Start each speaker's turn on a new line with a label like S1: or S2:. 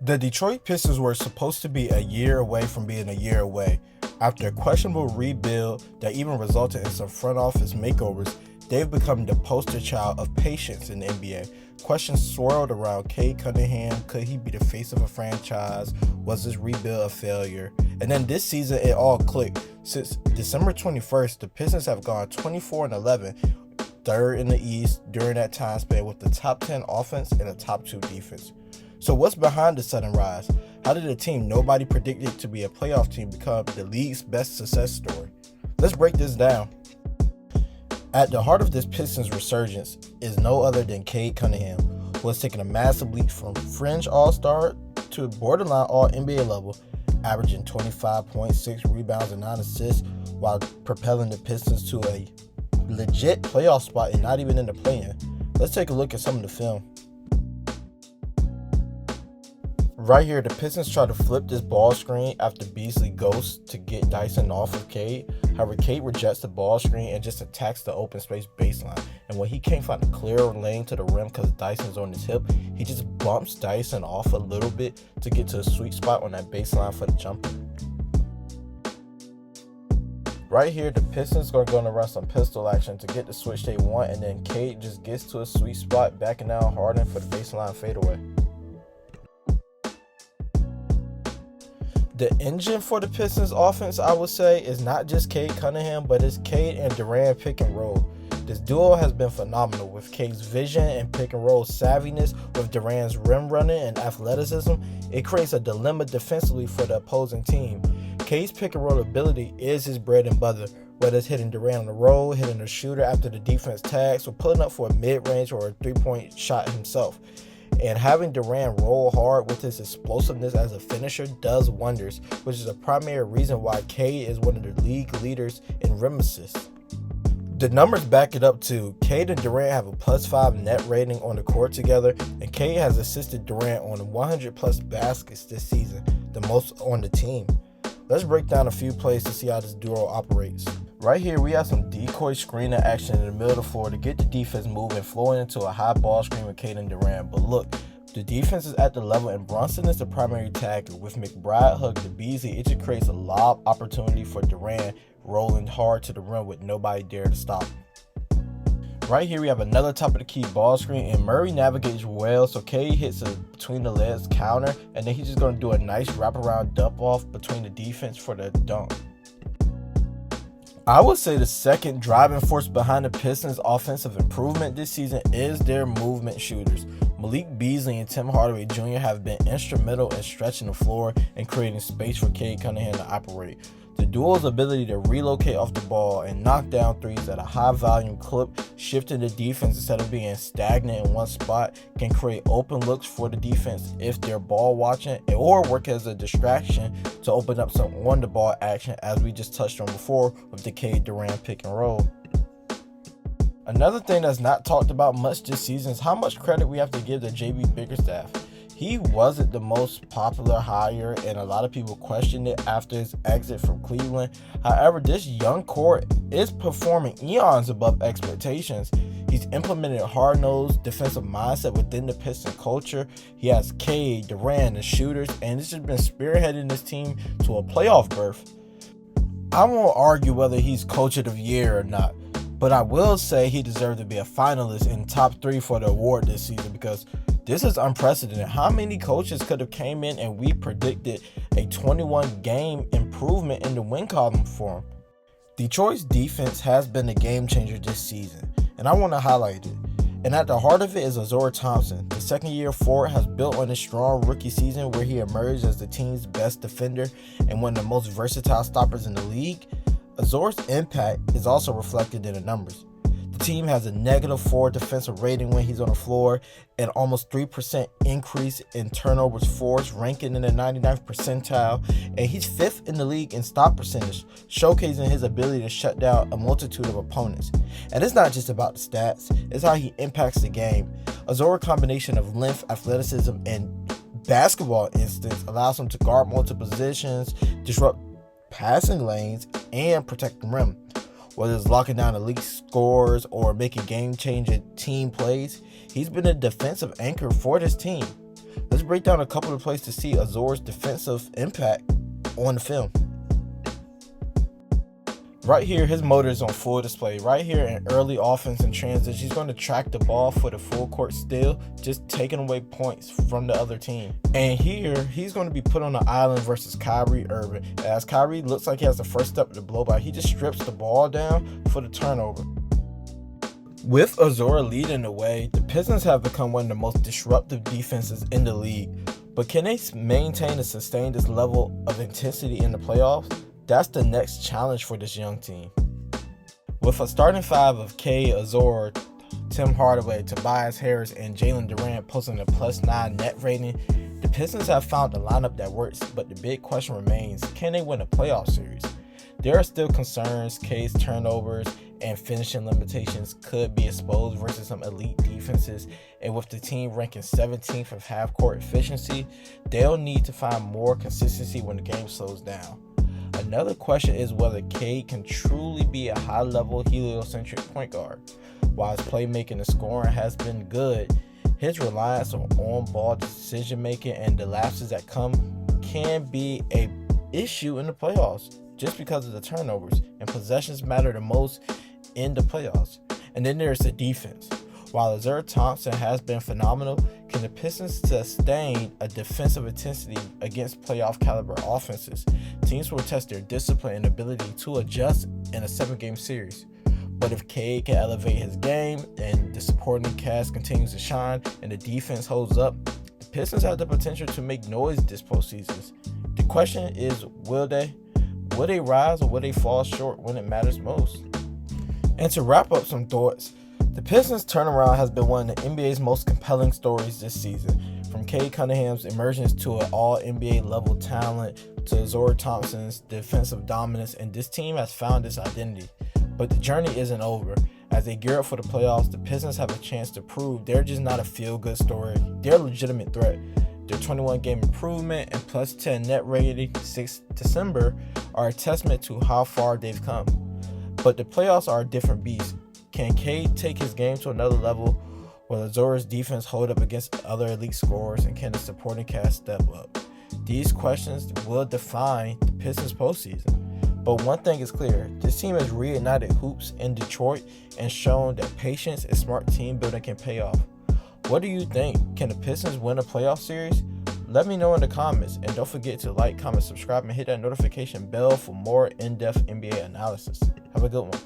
S1: The Detroit Pistons were supposed to be a year away from being a year away. After a questionable rebuild that even resulted in some front office makeovers, they've become the poster child of patience in the NBA. Questions swirled around Cade Cunningham. Could he be the face of a franchise? Was this rebuild a failure? And then this season, it all clicked. Since December 21st, the Pistons have gone 24-11, third in the East during that time span, with the top 10 offense and a top 2 defense. So what's behind the sudden rise? How did a team nobody predicted to be a playoff team become the league's best success story? Let's break this down. At the heart of this Pistons resurgence is no other than Cade Cunningham, who has taken a massive leap from fringe all-star to borderline all-NBA level, averaging 25.6 rebounds and 9 assists while propelling the Pistons to a legit playoff spot and not even in the play-in. Let's take a look at some of the film. Right here, the Pistons try to flip this ball screen after Beasley goes to get Dyson off of Cade. However, Cade rejects the ball screen and just attacks the open space baseline. And when he can't find a clear lane to the rim because Dyson's on his hip, he just bumps Dyson off a little bit to get to a sweet spot on that baseline for the jumper. Right here, the Pistons are going to run some pistol action to get the switch they want, and then Cade just gets to a sweet spot, backing out Harden for the baseline fadeaway. The engine for the Pistons offense, I would say, is not just Cade Cunningham, but it's Cade and Duran pick and roll. This duo has been phenomenal with Cade's vision and pick and roll savviness with Duran's rim running and athleticism. It creates a dilemma defensively for the opposing team. Cade's pick and roll ability is his bread and butter, whether it's hitting Duran on the roll, hitting a shooter after the defense tags, or pulling up for a mid-range or a three-point shot himself. And having Duran roll hard with his explosiveness as a finisher does wonders, which is a primary reason why Cade is one of the league leaders in rim assists. The numbers back it up too. Cade and Duran have a +5 net rating on the court together, and Cade has assisted Duran on 100 plus baskets this season, the most on the team. Let's break down a few plays to see how this duo operates. Right here, we have some decoy screening action in the middle of the floor to get the defense moving, flowing into a high ball screen with Cade and Duran. But look, the defense is at the level, and Brunson is the primary tackler. With McBride hooked to Beasley, it just creates a lob opportunity for Duran, rolling hard to the rim with nobody there to stop him. Right here, we have another top of the key ball screen, and Murray navigates well, so Cade hits a between the legs counter, and then he's just going to do a nice wraparound dump off between the defense for the dunk. I would say the second driving force behind the Pistons' offensive improvement this season is their movement shooters. Malik, Beasley, and Tim Hardaway Jr. have been instrumental in stretching the floor and creating space for Cade Cunningham to operate. The duo's ability to relocate off the ball and knock down threes at a high volume clip, shifting the defense instead of being stagnant in one spot, can create open looks for the defense if they're ball watching, or work as a distraction to open up some on the ball action, as we just touched on before with the Cade Duran pick and roll. Another thing that's not talked about much this season is how much credit we have to give to JB Bickerstaff. He wasn't the most popular hire, and a lot of people questioned it after his exit from Cleveland. However, this young core is performing eons above expectations. He's implemented a hard-nosed defensive mindset within the Piston culture. He has Cade, Duran, and shooters, and it's just been spearheading this team to a playoff berth. I won't argue whether he's Coach of the Year or not, but I will say he deserved to be a finalist in top 3 for the award this season, because this is unprecedented. How many coaches could have came in and we predicted a 21 game improvement in the win column for him? Detroit's defense has been a game changer this season, and I want to highlight it. And at the heart of it is Ausar Thompson. The second-year forward has built on his strong rookie season where he emerged as the team's best defender and one of the most versatile stoppers in the league. Ausar's impact is also reflected in the numbers. The team has a -4 defensive rating when he's on the floor, and almost 3% increase in turnovers forced, ranking in the 99th percentile, and he's 5th in the league in stop percentage, showcasing his ability to shut down a multitude of opponents. And it's not just about the stats, it's how he impacts the game. Ausar's combination of length, athleticism, and basketball instincts allows him to guard multiple positions, disrupt passing lanes, and protect the rim. Whether it's locking down elite scores or making game-changing team plays, he's been a defensive anchor for this team. Let's break down a couple of plays to see Ausar's defensive impact on the film. Right here, his motor is on full display. Right here in early offense and transition, he's going to track the ball for the full court steal, just taking away points from the other team. And here, he's going to be put on the island versus Kyrie Irving. As Kyrie looks like he has the first step of the blow by, he just strips the ball down for the turnover. With Ausar leading the way, the Pistons have become one of the most disruptive defenses in the league. But can they maintain and sustain this level of intensity in the playoffs? That's the next challenge for this young team. With a starting five of Cade, Ausar, Tim Hardaway, Tobias Harris, and Jalen Duran posting a +9 net rating, the Pistons have found a lineup that works, but the big question remains, can they win a playoff series? There are still concerns. Cade's turnovers and finishing limitations could be exposed versus some elite defenses, and with the team ranking 17th of half-court efficiency, they'll need to find more consistency when the game slows down. Another question is whether Cade can truly be a high-level heliocentric point guard. While his playmaking and scoring has been good, his reliance on on-ball decision-making and the lapses that come can be an issue in the playoffs just because of the turnovers, and possessions matter the most in the playoffs. And then there's the defense. While Ausar Thompson has been phenomenal, can the Pistons sustain a defensive intensity against playoff caliber offenses? Teams will test their discipline and ability to adjust in a 7-game series. But if Cade can elevate his game and the supporting cast continues to shine and the defense holds up, the Pistons have the potential to make noise this postseason. The question is, will they rise or will they fall short when it matters most? And to wrap up some thoughts, the Pistons turnaround has been one of the NBA's most compelling stories this season. From Cade Cunningham's emergence to an all-NBA level talent to Ausar Thompson's defensive dominance, and this team has found its identity. But the journey isn't over. As they gear up for the playoffs, the Pistons have a chance to prove they're just not a feel-good story. They're a legitimate threat. Their 21-game improvement and +10 net rating 6 December are a testament to how far they've come. But the playoffs are a different beast. Can Cade take his game to another level? Will Ausar's defense hold up against other elite scorers? And can the supporting cast step up? These questions will define the Pistons postseason. But one thing is clear, this team has reignited hoops in Detroit and shown that patience and smart team building can pay off. What do you think? Can the Pistons win a playoff series? Let me know in the comments, and don't forget to like, comment, subscribe, and hit that notification bell for more in-depth NBA analysis. Have a good one.